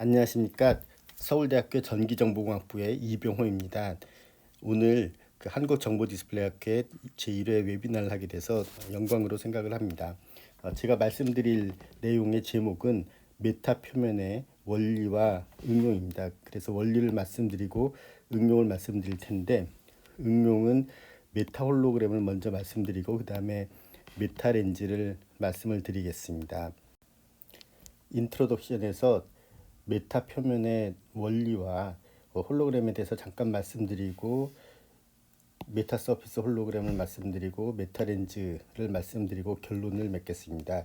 안녕하십니까. 서울대학교 전기정보공학부의 이병호입니다. 오늘 한국정보디스플레이학회 제1회 웨비나를 하게 돼서 영광으로 생각을 합니다. 제가 말씀드릴 내용의 제목은 메타 표면의 원리와 응용입니다. 그래서 원리를 말씀드리고 응용을 말씀드릴 텐데, 응용은 메타 홀로그램을 먼저 말씀드리고 그 다음에 메타 렌즈를 말씀을 드리겠습니다. 인트로덕션에서 메타 표면의 원리와 홀로그램에 대해서 잠깐 말씀드리고, 메타 서피스 홀로그램을 말씀드리고, 메타 렌즈를 말씀드리고 결론을 맺겠습니다.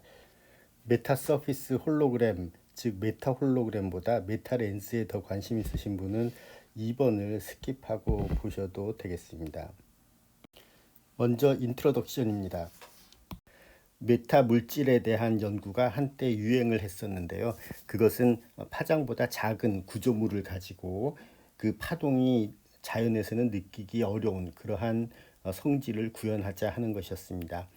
메타 서피스 홀로그램, 즉 메타 홀로그램보다 메타 렌즈에 더 관심 있으신 분은 2번을 스킵하고 보셔도 되겠습니다. 먼저 인트로덕션입니다. 메타 물질에 대한 연구가 한때 유행을 했었는데요. 그것은 파장보다 작은 구조물을 가지고 그 파동이 자연에서는 느끼기 어려운 그러한 성질을 구현하자 하는 것이었습니다.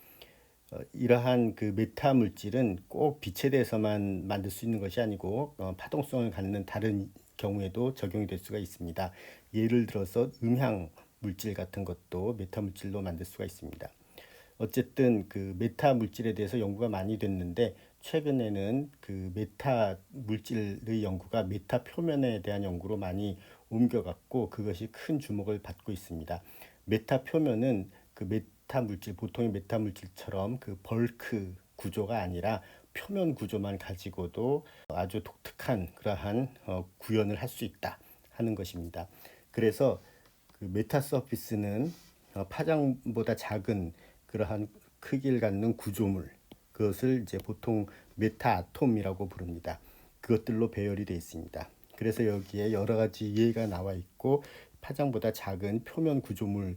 이러한 그 메타 물질은 꼭 빛에 대해서만 만들 수 있는 것이 아니고 파동성을 갖는 다른 경우에도 적용이 될 수가 있습니다. 예를 들어서 음향 물질 같은 것도 메타 물질로 만들 수가 있습니다. 어쨌든 그 메타 물질에 대해서 연구가 많이 됐는데, 최근에는 그 메타 물질의 연구가 메타 표면에 대한 연구로 많이 옮겨갔고, 그것이 큰 주목을 받고 있습니다. 메타 표면은 그 메타 물질, 보통의 메타 물질처럼 그 벌크 구조가 아니라 표면 구조만 가지고도 아주 독특한 그러한 구현을 할 수 있다 하는 것입니다. 그래서 그 메타 서피스는 파장보다 작은 그러한 크기를 갖는 구조물, 그것을 이제 보통 메타 아톰이라고 부릅니다. 그것들로 배열이 되어 있습니다. 그래서 여기에 여러 가지 예가 나와 있고, 파장보다 작은 표면 구조물인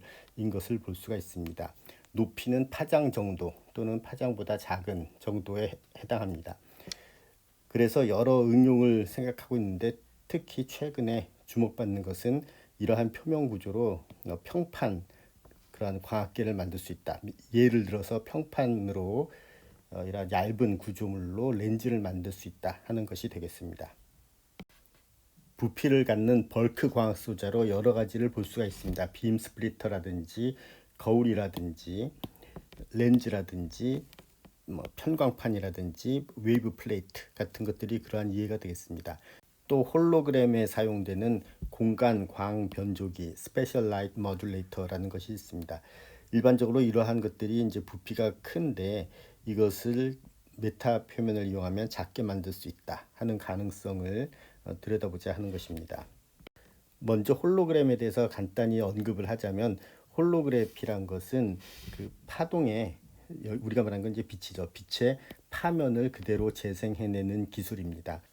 것을 볼 수가 있습니다. 높이는 파장 정도 또는 파장보다 작은 정도에 해당합니다. 그래서 여러 응용을 생각하고 있는데, 특히 최근에 주목받는 것은 이러한 표면 구조로 평판, 그러한 광학계를 만들 수 있다. 예를 들어서 평판으로 이런 얇은 구조물로 렌즈를 만들 수 있다 하는 것이 되겠습니다. 부피를 갖는 벌크 광학 소자로 여러 가지를 볼 수가 있습니다. 빔 스플리터라든지 거울이라든지 렌즈라든지 편광판이라든지 웨이브 플레이트 같은 것들이 그러한 이해가 되겠습니다. 또 홀로그램에 사용되는 공간 광 변조기 스페셜 라이트 모듈레이터라는 것이 있습니다. 일반적으로 이러한 것들이 이제 부피가 큰데, 이것을 메타 표면을 이용하면 작게 만들 수 있다 하는 가능성을 들여다보자 하는 것입니다. 먼저 홀로그램에 대해서 간단히 언급을 하자면, 홀로그래피란 것은 그 파동에, 우리가 말하는 건 이제 빛이죠. 빛의 파면을 그대로 재생해내는 기술입니다.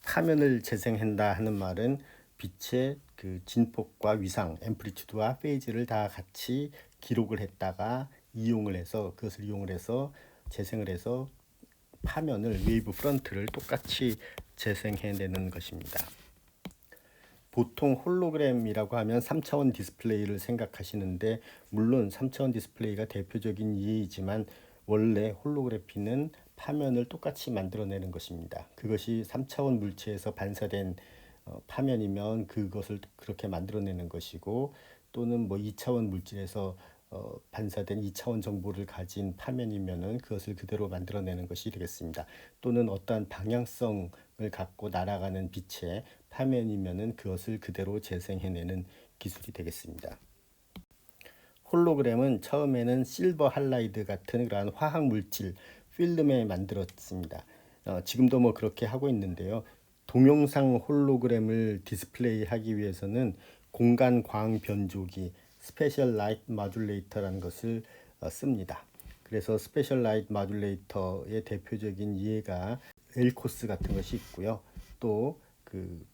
파면을 재생한다 하는 말은 빛의 그 진폭과 위상, 앰플리튜드와 페이즈를 다 같이 기록을 했다가 그것을 이용을 해서 재생을 해서 파면을, 웨이브 프런트를 똑같이 재생해내는 것입니다. 보통 홀로그램이라고 하면 3차원 디스플레이를 생각하시는데, 물론 3차원 디스플레이가 대표적인 예이지만 원래 홀로그래피는 파면을 똑같이 만들어내는 것입니다. 그것이 3차원 물체에서 반사된 파면이면 그것을 그렇게 만들어내는 것이고, 또는 2차원 물질에서 반사된 2차원 정보를 가진 파면이면은 그것을 그대로 만들어내는 것이 되겠습니다. 또는 어떠한 방향성을 갖고 날아가는 빛의 파면이면은 그것을 그대로 재생해내는 기술이 되겠습니다. 홀로그램은 처음에는 실버 할라이드 같은 그러한 화학 물질 필름에 만들었습니다. 지금도 그렇게 하고 있는데요. 동영상 홀로그램을 디스플레이하기 위해서는 공간 광 변조기 스페셜 라이트 모듈레이터라는 것을 씁니다. 그래서 스페셜 라이트 모듈레이터의 대표적인 예가 엘코스 같은 것이 있고요. 또 그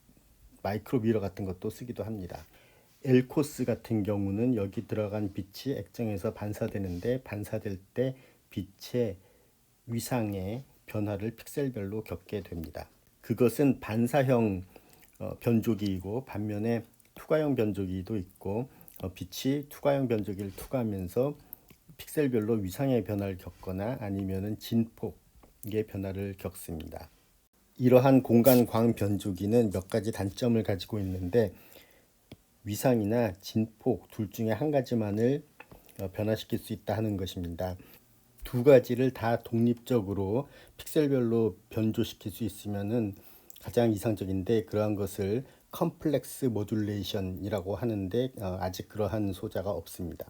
마이크로 미러 같은 것도 쓰기도 합니다. 엘코스 같은 경우는 여기 들어간 빛이 액정에서 반사되는데, 반사될 때 빛의 위상의 변화를 픽셀별로 겪게 됩니다. 그것은 반사형 변조기이고, 반면에 투과형 변조기도 있고, 빛이 투과형 변조기를 투과하면서 픽셀별로 위상의 변화를 겪거나 아니면은 진폭의 변화를 겪습니다. 이러한 공간 광 변조기는 몇 가지 단점을 가지고 있는데 위상이나 진폭 둘 중에 한 가지만을 변화시킬 수 있다 하는 것입니다. 두 가지를 다 독립적으로 픽셀별로 변조시킬 수 있으면은 가장 이상적인데 그러한 것을 컴플렉스 모듈레이션이라고 하는데 아직 그러한 소자가 없습니다.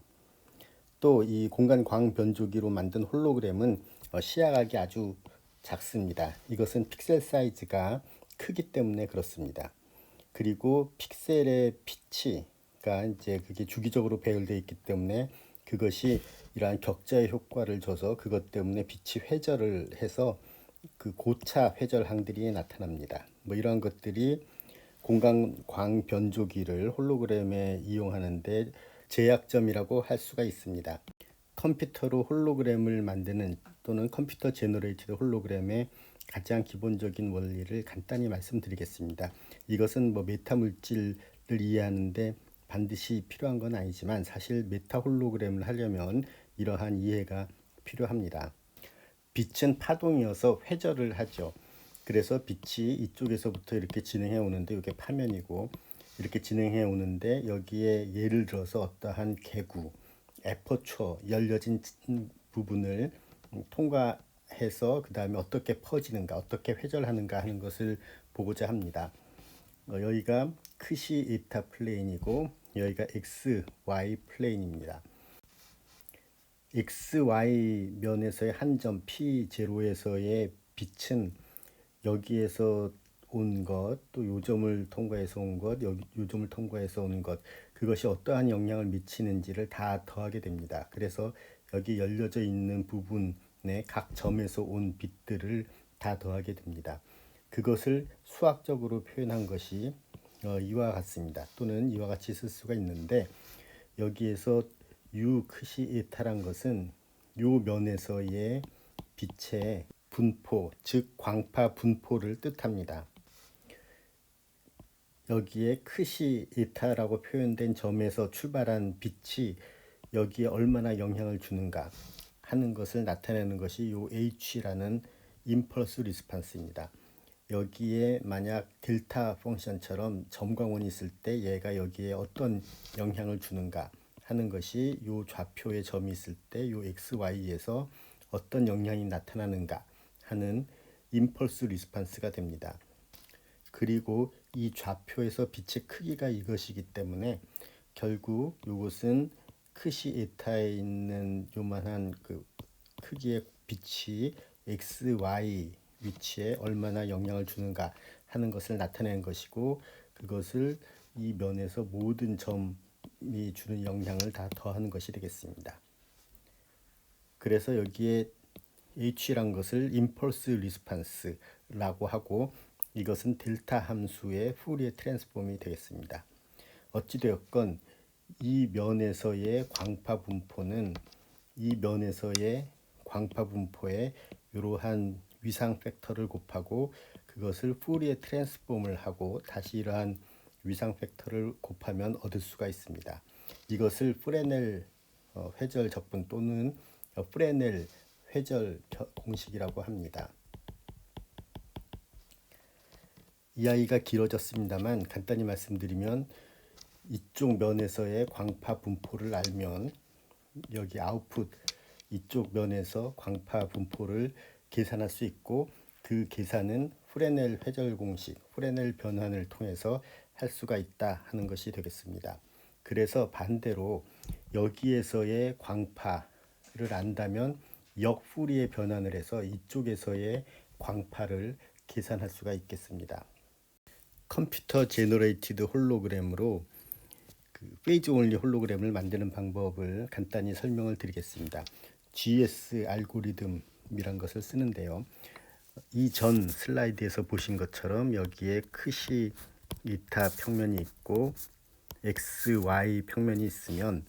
또 이 공간 광 변조기로 만든 홀로그램은 시야각이 아주 작습니다. 이것은 픽셀 사이즈가 크기 때문에 그렇습니다. 그리고 픽셀의 피치가 이제 그게 주기적으로 배열되어 있기 때문에 그것이 이러한 격자의 효과를 줘서 그것 때문에 빛이 회절을 해서 그 고차 회절항들이 나타납니다. 뭐 이러한 것들이 공간 광 변조기를 홀로그램에 이용하는데 제약점이라고 할 수가 있습니다. 컴퓨터로 홀로그램을 만드는 또는 컴퓨터 제너레이티드 홀로그램의 가장 기본적인 원리를 간단히 말씀드리겠습니다. 이것은 뭐 메타 물질을 이해하는데 반드시 필요한 건 아니지만 사실 메타 홀로그램을 하려면 이러한 이해가 필요합니다. 빛은 파동이어서 회절을 하죠. 그래서 빛이 이쪽에서부터 이렇게 진행해 오는데 이게 파면이고 이렇게 진행해 오는데 여기에 예를 들어서 어떠한 개구, 에퍼처 열려진 부분을 통과해서 그 다음에 어떻게 퍼지는가, 어떻게 회절하는가 하는 것을 보고자 합니다. 여기가 크시 이타 플레인이고 여기가 x, y 플레인입니다. x, y 면에서의 한 점 P0에서의 빛은 여기에서 온 것, 또 요점을 통과해서 온 것, 여기 요점을 통과해서 오는 것, 그것이 어떠한 영향을 미치는지를 다 더하게 됩니다. 그래서 여기 열려져 있는 부분의 각 점에서 온 빛들을 다 더하게 됩니다. 그것을 수학적으로 표현한 것이 이와 같습니다. 또는 이와 같이 쓸 수가 있는데 여기에서 U 크시 이타란 것은 요 면에서의 빛의 분포, 즉 광파 분포를 뜻합니다. 여기에 크시 이타라고 표현된 점에서 출발한 빛이 여기에 얼마나 영향을 주는가 하는 것을 나타내는 것이 요 H라는 임펄스 리스판스입니다. 여기에 만약 델타 펑션처럼 점과 원이 있을 때 얘가 여기에 어떤 영향을 주는가 하는 것이 요 좌표의 점이 있을 때 요 XY에서 어떤 영향이 나타나는가 하는 임펄스 리스판스가 됩니다. 그리고 이 좌표에서 빛의 크기가 이것이기 때문에 결국 이것은 크시 에타에 있는 요만한 그 크기의 빛이 x, y 위치에 얼마나 영향을 주는가 하는 것을 나타내는 것이고 그것을 이 면에서 모든 점이 주는 영향을 다 더하는 것이 되겠습니다. 그래서 여기에 h란 것을 임펄스 리스판스라고 하고 이것은 델타 함수의 푸리에 트랜스폼이 되겠습니다. 어찌되었건 이 면에서의 광파 분포는 이 면에서의 광파 분포에 이러한 위상 팩터를 곱하고 그것을 푸리에 트랜스폼을 하고 다시 이러한 위상 팩터를 곱하면 얻을 수가 있습니다. 이것을 프레넬 회절 적분 또는 프레넬 회절 공식이라고 합니다. 이야기가 길어졌습니다만 간단히 말씀드리면 이쪽 면에서의 광파 분포를 알면 여기 아웃풋 이쪽 면에서 광파 분포를 계산할 수 있고 그 계산은 프레넬 회절 공식, 프레넬 변환을 통해서 할 수가 있다 하는 것이 되겠습니다. 그래서 반대로 여기에서의 광파를 안다면 역푸리에 변환을 해서 이쪽에서의 광파를 계산할 수가 있겠습니다. 컴퓨터 제너레이티드 홀로그램으로 그 페이지 온리 홀로그램을 만드는 방법을 간단히 설명을 드리겠습니다. GS 알고리즘이란 것을 쓰는데요. 이전 슬라이드에서 보신 것처럼 여기에 크시 이타 평면이 있고 x, y 평면이 있으면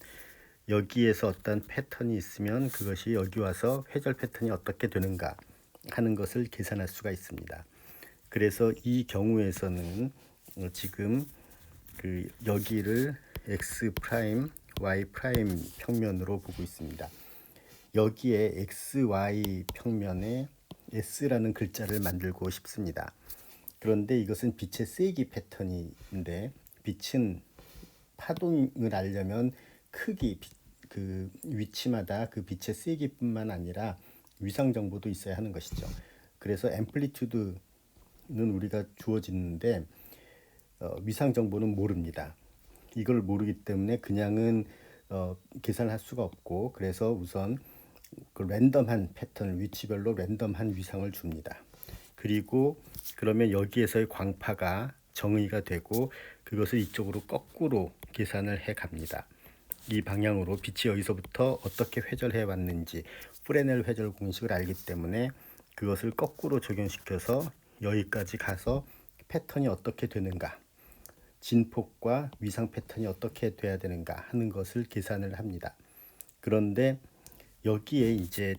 여기에서 어떤 패턴이 있으면 그것이 여기 와서 회절 패턴이 어떻게 되는가 하는 것을 계산할 수가 있습니다. 그래서 이 경우에서는 지금 그 여기를 x 프라임, y 프라임 평면으로 보고 있습니다. 여기에 x, y 평면에 S라는 글자를 만들고 싶습니다. 그런데 이것은 빛의 세기 패턴인데 빛은 파동을 알려면 크기, 그 위치마다 그 빛의 세기뿐만 아니라 위상 정보도 있어야 하는 것이죠. 그래서 앰플리튜드는 우리가 주어지는데 위상 정보는 모릅니다. 이걸 모르기 때문에 그냥은 계산할 수가 없고, 그래서 우선 그 랜덤한 패턴을 위치별로 랜덤한 위상을 줍니다. 그리고 그러면 여기에서의 광파가 정의가 되고 그것을 이쪽으로 거꾸로 계산을 해 갑니다. 이 방향으로 빛이 여기서부터 어떻게 회절해 왔는지 프레넬 회절 공식을 알기 때문에 그것을 거꾸로 적용시켜서 여기까지 가서 패턴이 어떻게 되는가, 진폭과 위상 패턴이 어떻게 돼야 되는가 하는 것을 계산을 합니다. 그런데 여기에 이제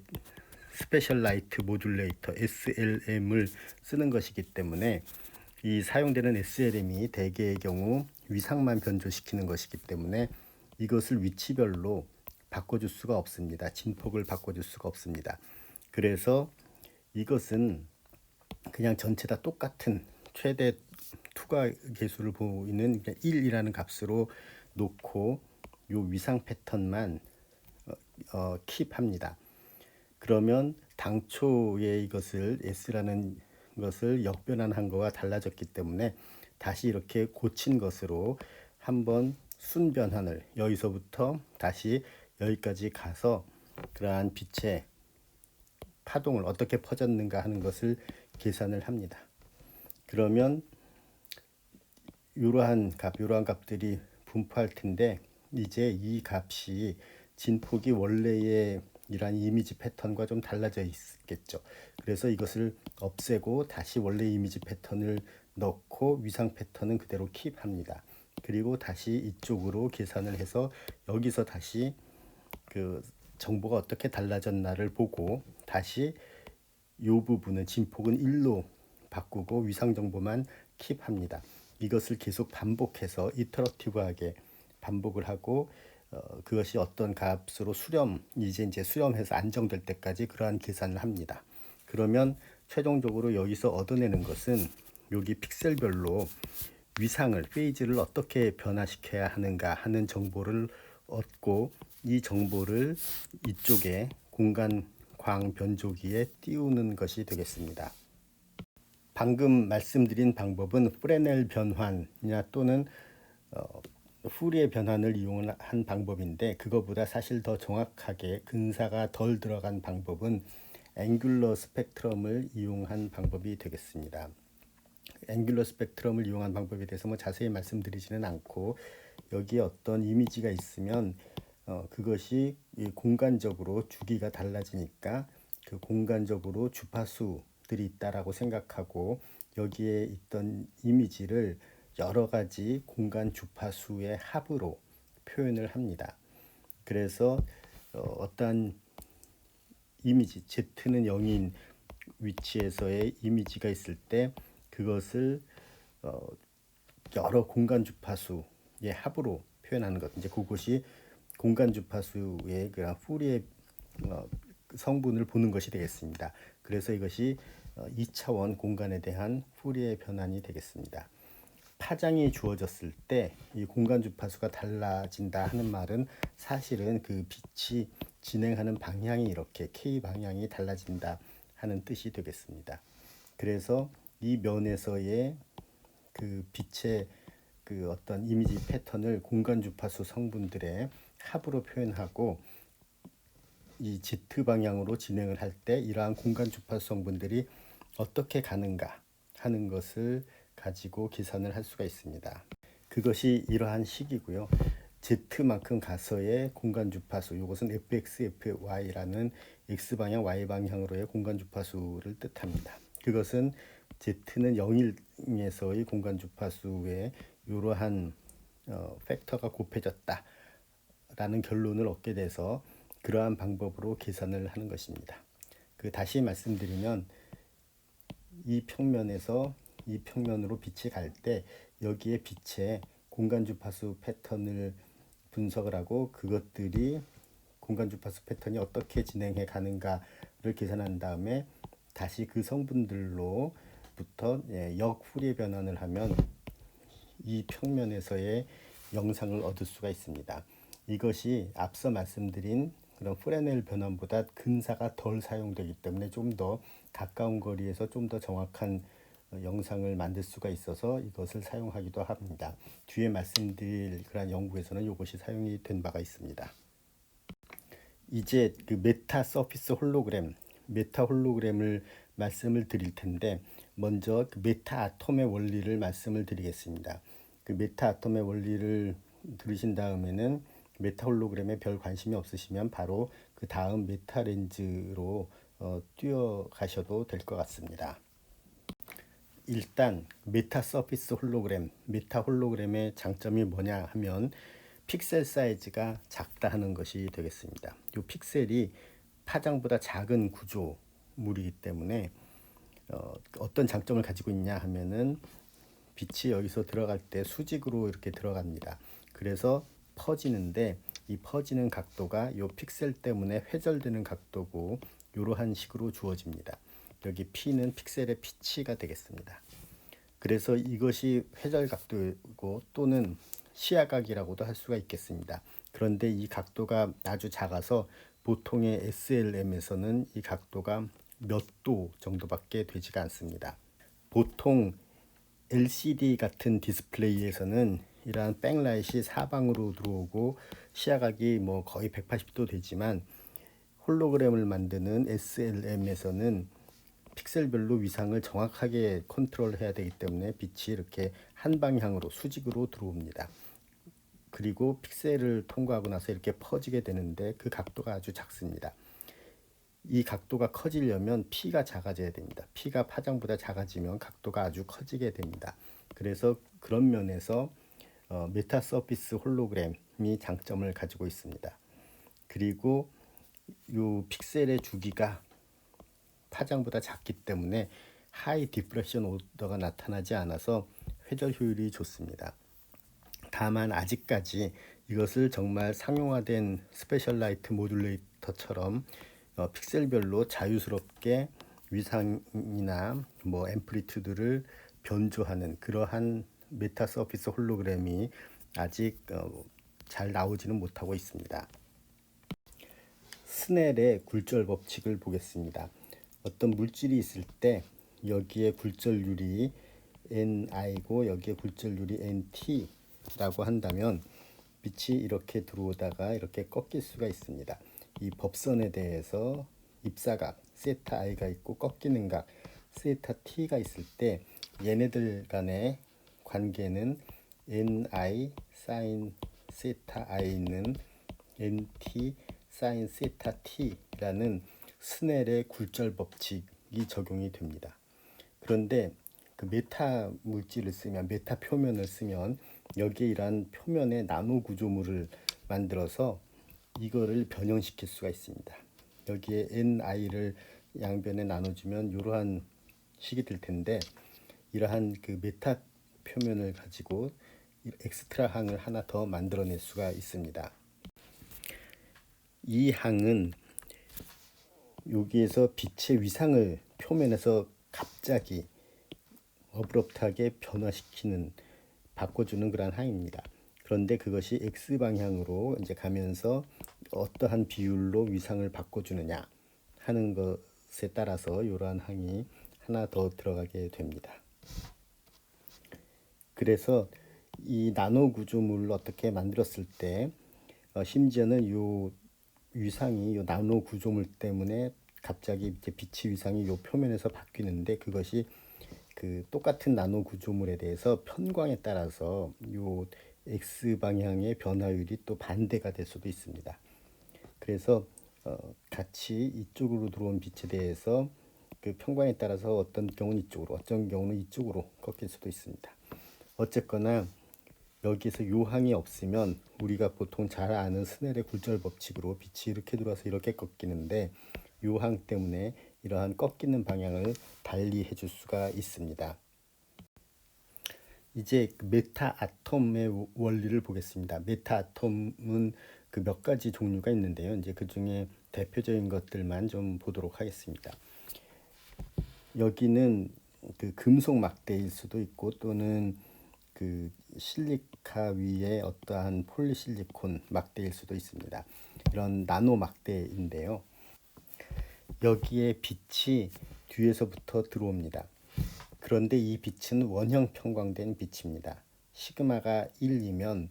스페셜 라이트 모듈레이터 SLM을 쓰는 것이기 때문에 이 사용되는 SLM이 대개의 경우 위상만 변조시키는 것이기 때문에 이것을 위치별로 바꿔줄 수가 없습니다. 진폭을 바꿔줄 수가 없습니다. 그래서 이것은 그냥 전체 다 똑같은 최대 투과 계수를 보이는 1이라는 값으로 놓고 요 위상 패턴만 킵합니다. 그러면 당초에 이것을 S라는 것을 역변환한 거와 달라졌기 때문에 다시 이렇게 고친 것으로 한번 순변환을 여기서부터 다시 여기까지 가서 그러한 빛의 파동을 어떻게 퍼졌는가 하는 것을 계산을 합니다. 그러면 이러한 값들이 분포할 텐데 이제 이 값이 진폭이 원래의 이러한 이미지 패턴과 좀 달라져 있겠죠. 그래서 이것을 없애고 다시 원래 이미지 패턴을 넣고 위상 패턴은 그대로 킵합니다. 그리고 다시 이쪽으로 계산을 해서 여기서 다시 그 정보가 어떻게 달라졌나를 보고 다시 이 부분은 진폭은 1로 바꾸고 위상 정보만 킵합니다. 이것을 계속 반복해서 이터러티브하게 반복을 하고 그것이 어떤 값으로 이제 수렴해서 안정될 때까지 그러한 계산을 합니다. 그러면 최종적으로 여기서 얻어내는 것은 여기 픽셀별로 위상을, 페이지를 어떻게 변화시켜야 하는가 하는 정보를 얻고 이 정보를 이쪽에 공간 광 변조기에 띄우는 것이 되겠습니다. 방금 말씀드린 방법은 프레넬 변환이나 또는 후리에 변환을 이용한 방법인데 그거보다 사실 더 정확하게 근사가 덜 들어간 방법은 앵귤러 스펙트럼을 이용한 방법이 되겠습니다. 앵귤러 스펙트럼을 이용한 방법에 대해서 뭐 자세히 말씀드리지는 않고 여기에 어떤 이미지가 있으면 그것이 공간적으로 주기가 달라지니까 그 공간적으로 주파수들이 있다라고 생각하고 여기에 있던 이미지를 여러 가지 공간 주파수의 합으로 표현을 합니다. 그래서 어떠한 이미지 Z는 0인 위치에서의 이미지가 있을 때 그것을 여러 공간 주파수의 합으로 표현하는 것. 이제 그것이 공간 주파수의 그런 후리의 성분을 보는 것이 되겠습니다. 그래서 이것이 2차원 공간에 대한 후리의 변환이 되겠습니다. 파장이 주어졌을 때 이 공간 주파수가 달라진다 하는 말은 사실은 그 빛이 진행하는 방향이 이렇게 K 방향이 달라진다 하는 뜻이 되겠습니다. 그래서 이 면에서의 그 빛의 그 어떤 이미지 패턴을 공간 주파수 성분들의 합으로 표현하고 이 Z 방향으로 진행을 할 때 이러한 공간 주파수 성분들이 어떻게 가는가 하는 것을 가지고 계산을 할 수가 있습니다. 그것이 이러한 식이고요. Z만큼 가서의 공간 주파수, 이것은 fx, fy라는 x방향, y방향으로의 공간 주파수를 뜻합니다. 그것은 Z는 0일에서의 공간 주파수에 이러한 팩터가 곱해졌다 라는 결론을 얻게 돼서 그러한 방법으로 계산을 하는 것입니다. 다시 말씀드리면 이 평면에서 이 평면으로 빛이 갈 때 여기에 빛의 공간 주파수 패턴을 분석을 하고 그것들이 공간 주파수 패턴이 어떻게 진행해 가는가를 계산한 다음에 다시 그 성분들로부터 역후리에 변환을 하면 이 평면에서의 영상을 얻을 수가 있습니다. 이것이 앞서 말씀드린 그런 프레넬 변환보다 근사가 덜 사용되기 때문에 좀 더 가까운 거리에서 좀 더 정확한 영상을 만들 수가 있어서 이것을 사용하기도 합니다. 뒤에 말씀드릴 그런 연구에서는 이것이 사용이 된 바가 있습니다. 이제 그 메타 서피스 홀로그램, 메타 홀로그램을 말씀을 드릴 텐데 먼저 그 메타 아톰의 원리를 말씀을 드리겠습니다. 그 메타 아톰의 원리를 들으신 다음에는 메타 홀로그램에 별 관심이 없으시면 바로 그 다음 메타 렌즈로 뛰어가셔도 될 것 같습니다. 일단 메타 서피스 홀로그램, 메타 홀로그램의 장점이 뭐냐 하면 픽셀 사이즈가 작다 하는 것이 되겠습니다. 이 픽셀이 파장보다 작은 구조물이기 때문에 어떤 장점을 가지고 있냐 하면은 빛이 여기서 들어갈 때 수직으로 이렇게 들어갑니다. 그래서 퍼지는데 이 퍼지는 각도가 이 픽셀 때문에 회절되는 각도고 이러한 식으로 주어집니다. 여기 P는 픽셀의 피치가 되겠습니다. 그래서 이것이 회절 각도이고 또는 시야각이라고도 할 수가 있겠습니다. 그런데 이 각도가 아주 작아서 보통의 SLM에서는 이 각도가 몇 도 정도밖에 되지가 않습니다. 보통 LCD 같은 디스플레이에서는 이러한 백라이트이 사방으로 들어오고 시야각이 뭐 거의 180도 되지만 홀로그램을 만드는 SLM에서는 픽셀별로 위상을 정확하게 컨트롤해야 되기 때문에 빛이 이렇게 한 방향으로 수직으로 들어옵니다. 그리고 픽셀을 통과하고 나서 이렇게 퍼지게 되는데 그 각도가 아주 작습니다. 이 각도가 커지려면 P가 작아져야 됩니다. P가 파장보다 작아지면 각도가 아주 커지게 됩니다. 그래서 그런 면에서 메타 서피스 홀로그램이 장점을 가지고 있습니다. 그리고 이 픽셀의 주기가 파장보다 작기 때문에 하이 디프렉션 오더가 나타나지 않아서 회절 효율이 좋습니다. 다만 아직까지 이것을 정말 상용화된 스페셜 라이트 모듈레이터처럼 픽셀별로 자유스럽게 위상이나 뭐 앰플리튜드를 변조하는 그러한 메타 서피스 홀로그램이 아직 잘 나오지는 못하고 있습니다. 스넬의 굴절 법칙을 보겠습니다. 어떤 물질이 있을 때 여기에 굴절률이 NI고 여기에 굴절률이 NT라고 한다면 빛이 이렇게 들어오다가 이렇게 꺾일 수가 있습니다. 이 법선에 대해서 입사각 세타 i가 있고 꺾이는 각 세타 t가 있을 때 얘네들 간의 관계는 ni 사인 세타 i는 nt 사인 세타 t라는 스넬의 굴절 법칙이 적용이 됩니다. 그런데 그 메타 물질을 쓰면 메타 표면을 쓰면 여기에 이러한 표면의 나노 구조물을 만들어서 이거를 변형시킬 수가 있습니다. 여기에 ni를 양변에 나눠주면 이러한 식이 될 텐데 이러한 그 메타 표면을 가지고 엑스트라 항을 하나 더 만들어낼 수가 있습니다. 이 항은 여기에서 빛의 위상을 표면에서 갑자기 어브럽트하게 변화시키는 바꿔주는 그런 항입니다. 그런데 그것이 X 방향으로 이제 가면서 어떠한 비율로 위상을 바꿔주느냐 하는 것에 따라서 이러한 항이 하나 더 들어가게 됩니다. 그래서 이 나노 구조물을 어떻게 만들었을 때 심지어는 이 위상이 이 나노 구조물 때문에 갑자기 이제 빛의 위상이 이 표면에서 바뀌는데 그것이 그 똑같은 나노 구조물에 대해서 편광에 따라서 이 X 방향의 변화율이 또 반대가 될 수도 있습니다. 그래서 같이 이쪽으로 들어온 빛에 대해서 그 편광에 따라서 어떤 경우는 이쪽으로, 어떤 경우는 이쪽으로 꺾일 수도 있습니다. 어쨌거나 여기에서 요항이 없으면 우리가 보통 잘 아는 스넬의 굴절 법칙으로 빛이 이렇게 들어와서 이렇게 꺾이는데 요항 때문에 이러한 꺾이는 방향을 달리 해줄 수가 있습니다. 이제 메타 아톰의 원리를 보겠습니다. 메타 아톰은 그 몇 가지 종류가 있는데요. 이제 그 중에 대표적인 것들만 좀 보도록 하겠습니다. 여기는 그 금속 막대일 수도 있고 또는 그 실리카 위에 어떠한 폴리실리콘 막대일 수도 있습니다. 이런 나노 막대인데요. 여기에 빛이 뒤에서부터 들어옵니다. 그런데 이 빛은 원형 평광된 빛입니다. 시그마가 1이면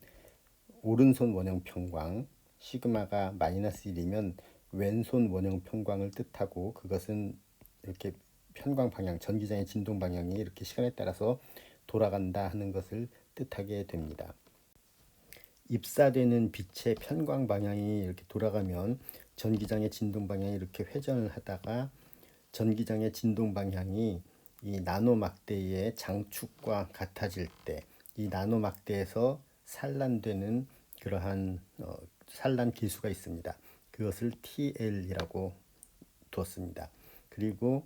오른손 원형 평광, 시그마가 마이너스 1이면 왼손 원형 평광을 뜻하고, 그것은 이렇게 편광 방향, 전기장의 진동 방향이 이렇게 시간에 따라서 돌아간다 하는 것을 뜻하게 됩니다. 입사되는 빛의 편광 방향이 이렇게 돌아가면 전기장의 진동 방향이 이렇게 회전을 하다가 전기장의 진동 방향이 이 나노 막대의 장축과 같아질 때 이 나노 막대에서 산란되는 그러한 산란 기수가 있습니다. 그것을 TL이라고 두었습니다. 그리고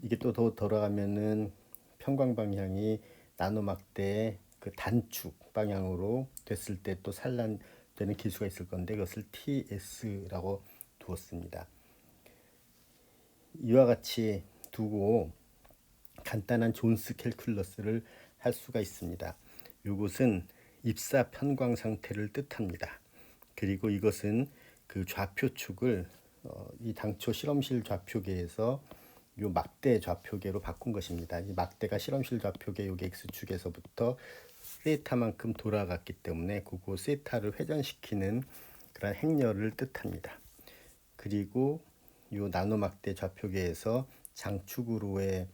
이게 또 더 돌아가면은 편광 방향이 나노 막대의 그 단축 방향으로 됐을 때 또 산란되는 기수가 있을 건데 그것을 TS라고 두었습니다. 이와 같이 두고 간단한 존스 캘큘러스를 할 수가 있습니다. 이것은 입사 편광 상태를 뜻합니다. 그리고 이것은 그 좌표축을 이 당초 실험실 좌표계에서 요 막대 좌표계로 바꾼 것입니다. 이 막대가 실험실 좌표계 요 x축에서부터 세타만큼 돌아갔기 때문에 그거 세타를 회전시키는 그런 행렬을 뜻합니다. 그리고 요 나노 막대 좌표계에서 장축으로의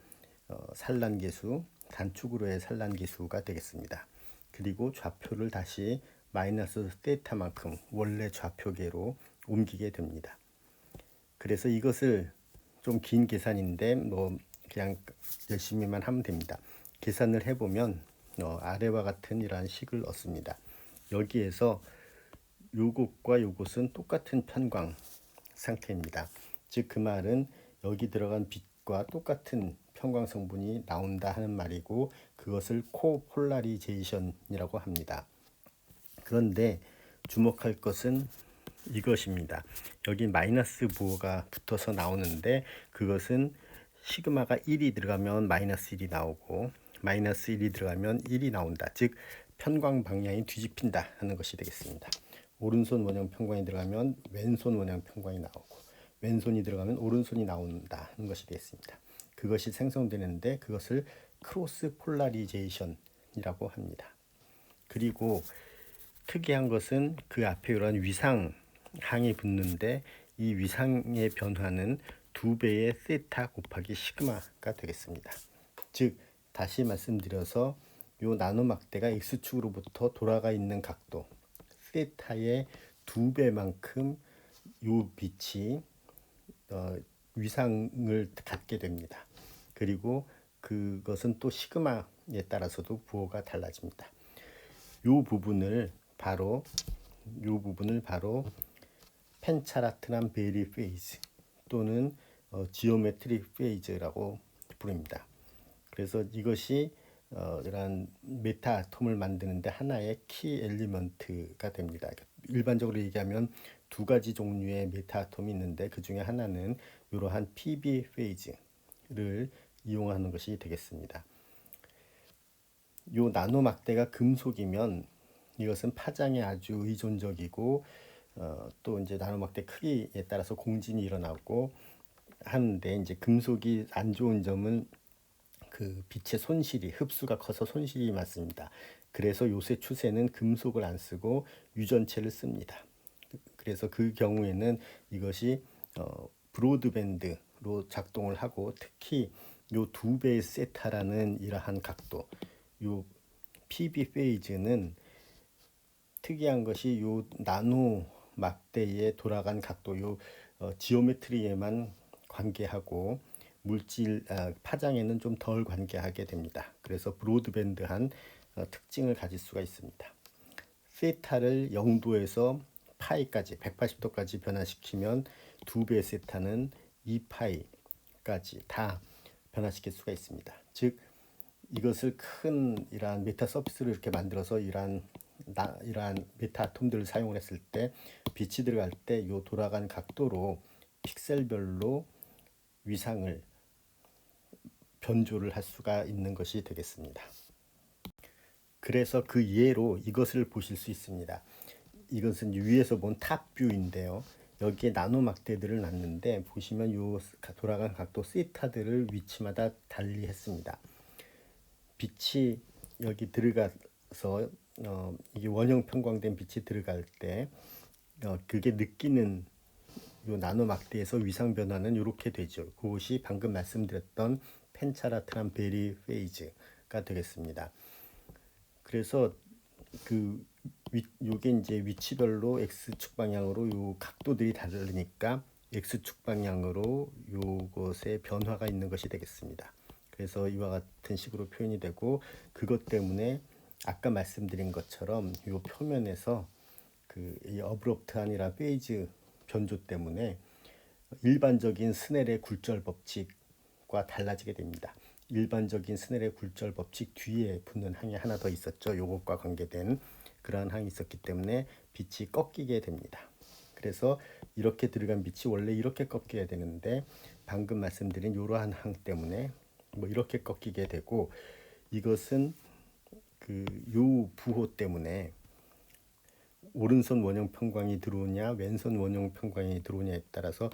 산란계수, 단축으로의 산란계수가 되겠습니다. 그리고 좌표를 다시 마이너스 세타만큼 원래 좌표계로 옮기게 됩니다. 그래서 이것을 좀 긴 계산인데 뭐 그냥 열심히만 하면 됩니다. 계산을 해보면 아래와 같은 이러한 식을 얻습니다. 여기에서 요것과 요것은 똑같은 편광 상태입니다. 즉 그 말은 여기 들어간 빛과 똑같은 편광 성분이 나온다 하는 말이고, 그것을 코폴라리제이션이라고 합니다. 그런데 주목할 것은 이것입니다. 여기 마이너스 부호가 붙어서 나오는데 그것은 시그마가 1이 들어가면 마이너스 1이 나오고 마이너스 1이 들어가면 1이 나온다. 즉 편광 방향이 뒤집힌다 하는 것이 되겠습니다. 오른손 원형 편광이 들어가면 왼손 원형 편광이 나오고 왼손이 들어가면 오른손이 나온다 하는 것이 되겠습니다. 그것이 생성되는데 그것을 크로스 폴라리제이션이라고 합니다. 그리고 특이한 것은 그 앞에 이런 위상항이 붙는데 이 위상의 변화는 2배의 세타 곱하기 시그마가 되겠습니다. 즉 다시 말씀드려서 요 나노 막대가 x축으로부터 돌아가 있는 각도 세타의 2배만큼 요 빛이 위상을 갖게 됩니다. 그리고 그것은 또 시그마에 따라서도 부호가 달라집니다. 요 부분을 바로 펜차라트란 베리 페이즈 또는 지오메트릭 페이즈라고 부릅니다. 그래서 이것이 이러한 메타 아톰을 만드는데 하나의 키 엘리먼트가 됩니다. 일반적으로 얘기하면 두 가지 종류의 메타 아톰이 있는데 그 중에 하나는 이러한 PB 페이즈를 이용하는 것이 되겠습니다. 요 나노 막대가 금속이면 이것은 파장에 아주 의존적이고 또 이제 나노 막대 크기에 따라서 공진이 일어나고 하는데, 이제 금속이 안 좋은 점은 그 빛의 손실이 흡수가 커서 손실이 많습니다. 그래서 요새 추세는 금속을 안 쓰고 유전체를 씁니다. 그래서 그 경우에는 이것이 브로드밴드로 작동을 하고, 특히 요 2배의 세타라는 이러한 각도, 요 PB 페이즈는 특이한 것이 요 나노 막대에 돌아간 각도, 요 지오메트리에만 관계하고 물질 파장에는 좀 덜 관계하게 됩니다. 그래서 브로드밴드한 특징을 가질 수가 있습니다. 세타를 0도에서 파이까지 180도까지 변화시키면 2배의 세타는 2파이까지 다 변화시킬 수가 있습니다. 즉 이것을 큰 이러한 메타 서피스를 이렇게 만들어서 이러한 메타 아톰들을 사용을 했을 때 빛이 들어갈 때 이 돌아간 각도로 픽셀별로 위상을 변조를 할 수가 있는 것이 되겠습니다. 그래서 그 예로 이것을 보실 수 있습니다. 이것은 위에서 본 탑뷰인데요. 여기에 나노 막대들을 놨는데 보시면 요 돌아간 각도 시타들을 위치마다 달리 했습니다. 빛이 여기 들어가서 이게 원형 편광된 빛이 들어갈 때 그게 느끼는 요 나노 막대에서 위상 변화는 이렇게 되죠. 그것이 방금 말씀드렸던 펜차라트란 베리 페이즈가 되겠습니다. 그래서 그 요게 이제 위치별로 x축 방향으로 요 각도들이 다르니까 x축 방향으로 요것에 변화가 있는 것이 되겠습니다. 그래서 이와 같은 식으로 표현이 되고 그것 때문에 아까 말씀드린 것처럼 요 표면에서 이 어브럽트한이라 페이즈 변조 때문에 일반적인 스넬의 굴절 법칙과 달라지게 됩니다. 일반적인 스넬의 굴절 법칙 뒤에 붙는 항이 하나 더 있었죠. 요것과 관계된 그러한 항이 있었기 때문에 빛이 꺾이게 됩니다. 그래서 이렇게 들어간 빛이 원래 이렇게 꺾여야 되는데 방금 말씀드린 이러한 항 때문에 뭐 이렇게 꺾이게 되고 이것은 요 부호 때문에 오른손 원형 편광이 들어오냐 왼손 원형 편광이 들어오냐에 따라서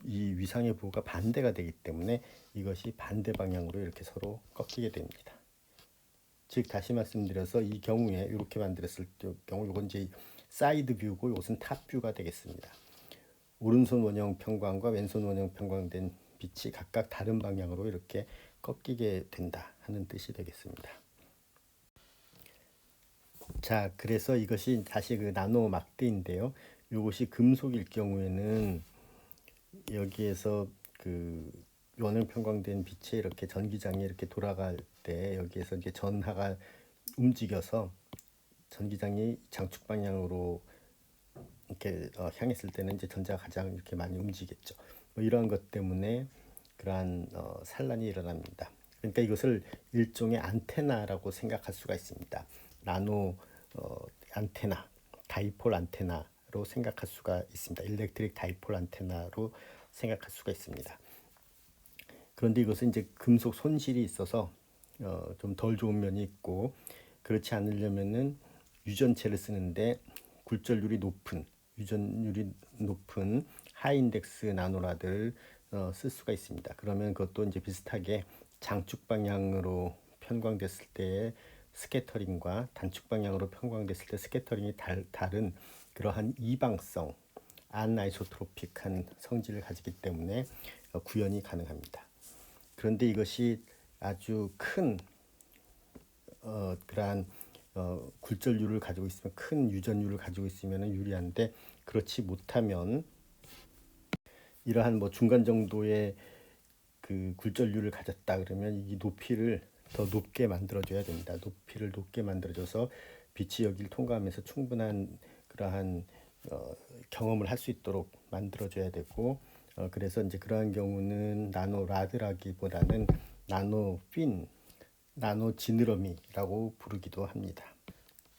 이 위상의 부호가 반대가 되기 때문에 이것이 반대 방향으로 이렇게 서로 꺾이게 됩니다. 즉 다시 말씀드려서 이 경우에 이렇게 만들었을 경우 이건 이제 사이드 뷰고 이것은 탑 뷰가 되겠습니다. 오른손 원형 편광과 왼손 원형 편광된 빛이 각각 다른 방향으로 이렇게 꺾이게 된다 하는 뜻이 되겠습니다. 자, 그래서 이것이 다시 그 나노 막대인데요. 이것이 금속일 경우에는 여기에서 그 원형 편광된 빛이 이렇게 전기장이 이렇게 돌아갈 때 여기에서 이제 전하가 움직여서 전기장이 장축 방향으로 이렇게 향했을 때는 이제 전자가 가장 이렇게 많이 움직이겠죠. 뭐 이러한 것 때문에 그러한 산란이 일어납니다. 그러니까 이것을 일종의 안테나라고 생각할 수가 있습니다. 나노 안테나, 다이폴 안테나로 생각할 수가 있습니다. 일렉트릭 다이폴 안테나로 생각할 수가 있습니다. 그런데 이것은 이제 금속 손실이 있어서 좀 덜 좋은 면이 있고 그렇지 않으려면은 유전체를 쓰는데 굴절률이 높은 유전율이 높은 하이인덱스 나노라들 쓸 수가 있습니다. 그러면 그것도 이제 비슷하게 장축 방향으로 편광됐을 때의 스캐터링과 단축 방향으로 편광됐을 때 스캐터링이 다른 그러한 이방성 안아이소트로픽한 성질을 가지기 때문에 구현이 가능합니다. 그런데 이것이 아주 큰 그러한 굴절률을 가지고 있으면 큰 유전율을 가지고 있으면 유리한데 그렇지 못하면 이러한 뭐 중간 정도의 그 굴절률을 가졌다 그러면 이 높이를 더 높게 만들어줘야 됩니다. 높이를 높게 만들어줘서 빛이 여기를 통과하면서 충분한 그러한 경험을 할 수 있도록 만들어줘야 되고 그래서 이제 그러한 경우는 나노 라드라기보다는 나노 핀, 나노 지느러미라고 부르기도 합니다.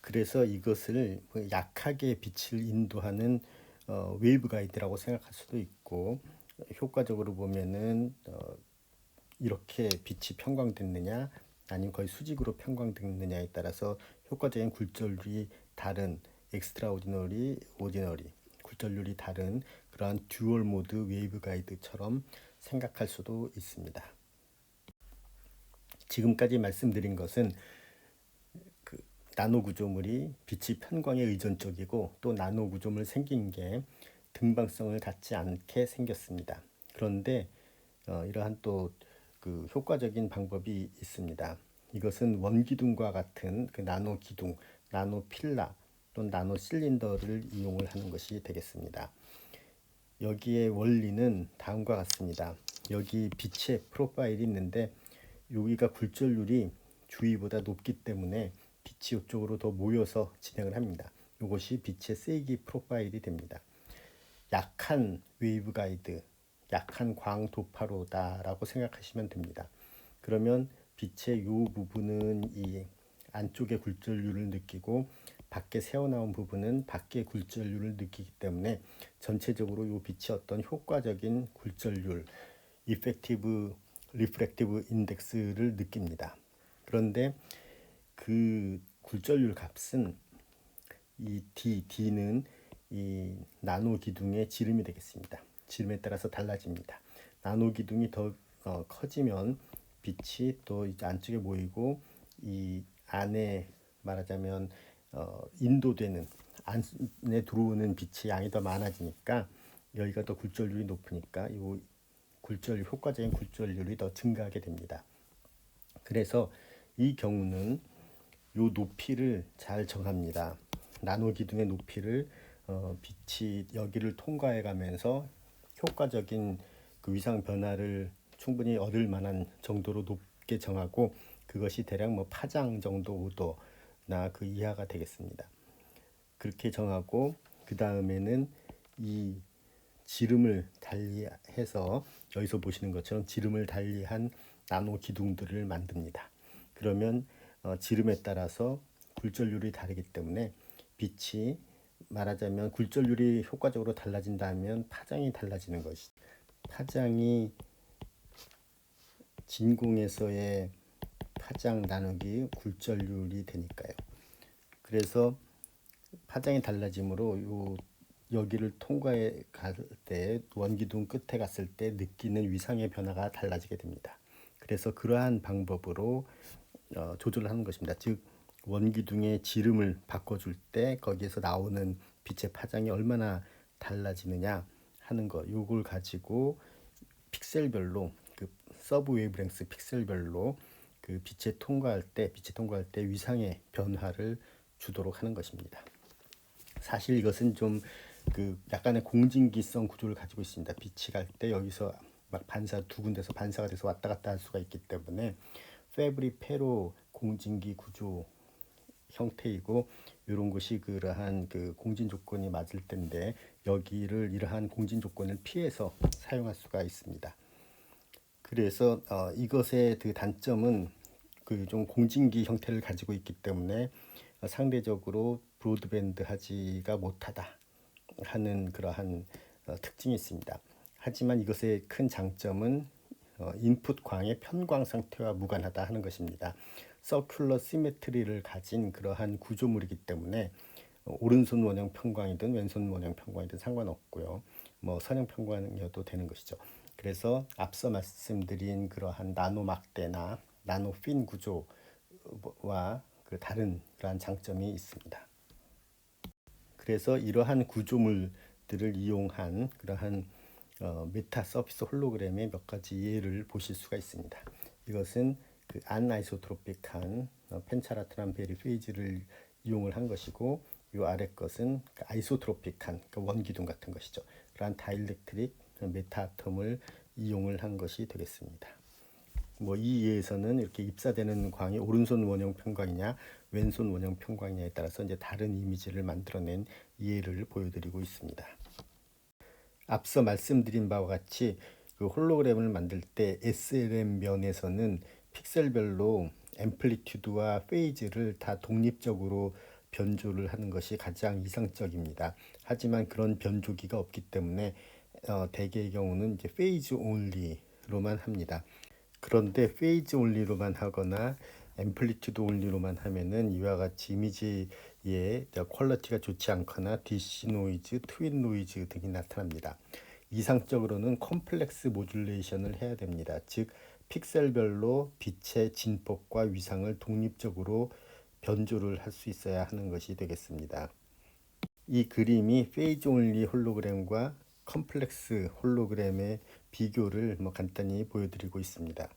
그래서 이것을 약하게 빛을 인도하는 웨이브 가이드라고 생각할 수도 있고 효과적으로 보면은 이렇게 빛이 편광됐느냐 아니면 거의 수직으로 편광됐느냐에 따라서 효과적인 굴절률이 다른 엑스트라오디너리, 오디너리 굴절률이 다른 그러한 듀얼 모드 웨이브 가이드처럼 생각할 수도 있습니다. 지금까지 말씀드린 것은 그 나노 구조물이 빛이 편광에 의존적이고 또 나노 구조물 생긴 게 등방성을 갖지 않게 생겼습니다. 그런데 이러한 또 그 효과적인 방법이 있습니다. 이것은 원기둥과 같은 그 나노 기둥, 나노 필라 또는 나노 실린더를 이용을 하는 것이 되겠습니다. 여기에 원리는 다음과 같습니다. 여기 빛의 프로파일이 있는데 여기가 굴절률이 주위보다 높기 때문에 빛이 이쪽으로 더 모여서 진행을 합니다. 이것이 빛의 세기 프로파일이 됩니다. 약한 웨이브 가이드, 약한 광 도파로다라고 생각하시면 됩니다. 그러면 빛의 요 부분은 이 안쪽의 굴절률을 느끼고 밖에 새어나온 부분은 밖의 굴절률을 느끼기 때문에 전체적으로 이 빛이 어떤 효과적인 굴절률, 이펙티브 리프렉티브 인덱스를 느낍니다. 그런데 그 굴절률 값은 이 D는 이 나노 기둥의 지름이 되겠습니다. 지름에 따라서 달라집니다. 나노 기둥이 더 커지면 빛이 또 이제 안쪽에 모이고 이 안에 말하자면 인도되는 안에 들어오는 빛의 양이 더 많아지니까 여기가 더 굴절률이 높으니까 이 효과적인 굴절률이 더 증가하게 됩니다. 그래서 이 경우는 요 높이를 잘 정합니다. 나노 기둥의 높이를 빛이 여기를 통과해 가면서 효과적인 그 위상 변화를 충분히 얻을 만한 정도로 높게 정하고 그것이 대략 뭐 파장 정도 오도나 그 이하가 되겠습니다. 그렇게 정하고 그 다음에는 이 지름을 달리해서 여기서 보시는 것처럼 지름을 달리한 나노 기둥들을 만듭니다. 그러면 지름에 따라서 굴절률이 다르기 때문에 빛이 말하자면 굴절률이 효과적으로 달라진다면 파장이 달라지는 것이 파장이 진공에서의 파장 나누기 굴절률이 되니까요. 그래서 파장이 달라지므로 여기를 통과해 갈 때 원기둥 끝에 갔을 때 느끼는 위상의 변화가 달라지게 됩니다. 그래서 그러한 방법으로 조절을 하는 것입니다. 즉 원기둥의 지름을 바꿔줄 때 거기에서 나오는 빛의 파장이 얼마나 달라지느냐 하는 거 요걸 가지고 픽셀별로 그 서브 웨이브랭스 픽셀별로 그 빛이 통과할 때 위상의 변화를 주도록 하는 것입니다. 사실 이것은 좀 그 약간의 공진기성 구조를 가지고 있습니다. 빛이 갈 때 여기서 막 두 군데서 반사가 돼서 왔다 갔다 할 수가 있기 때문에 페브리 페로 공진기 구조 형태이고 이런 것이 그러한 그 공진 조건이 맞을 텐데 여기를 이러한 공진 조건을 피해서 사용할 수가 있습니다. 그래서 이것의 그 단점은 그 좀 공진기 형태를 가지고 있기 때문에 상대적으로 브로드밴드 하지가 못하다 하는 그러한 특징이 있습니다. 하지만 이것의 큰 장점은 인풋 광의 편광 상태와 무관하다 하는 것입니다. 서큘러 시메트리를 가진 그러한 구조물이기 때문에 오른손 원형 편광이든 왼손 원형 편광이든 상관없고요. 뭐 선형 편광이어도 되는 것이죠. 그래서 앞서 말씀드린 그러한 나노 막대나 나노 핀 구조와 그 다른 그러한 장점이 있습니다. 그래서 이러한 구조물들을 이용한 그러한 메타 서피스 홀로그램의 몇 가지 예를 보실 수가 있습니다. 이것은 그 안아이소트로픽한 펜차라트란 베리 페이지를 이용을 한 것이고 이 아래 것은 그 아이소트로픽한 그 원기둥 같은 것이죠. 그러한 다이렉트릭 메타아톰을 이용을 한 것이 되겠습니다. 뭐 이 예에서는 이렇게 입사되는 광이 오른손 원형 편광이냐 왼손 원형 편광이냐에 따라서 이제 다른 이미지를 만들어낸 예를 보여드리고 있습니다. 앞서 말씀드린 바와 같이 그 홀로그램을 만들 때 SLM 면에서는 픽셀별로 앰플리튜드와 페이즈를 다 독립적으로 변조를 하는 것이 가장 이상적입니다. 하지만 그런 변조기가 없기 때문에 대개의 경우는 이제 페이즈 온리로만 합니다. 그런데 페이즈 온리로만 하거나 앰플리튜드 온리로만 하면은 이와 같이 이미지의 퀄리티가 좋지 않거나 DC 노이즈, 트윈 노이즈 등이 나타납니다. 이상적으로는 컴플렉스 모듈레이션을 해야 됩니다. 즉 픽셀별로 빛의 진폭과 위상을 독립적으로 변조를 할 수 있어야 하는 것이 되겠습니다. 이 그림이 페이즈 온리 홀로그램과 컴플렉스 홀로그램의 비교를 간단히 보여드리고 있습니다.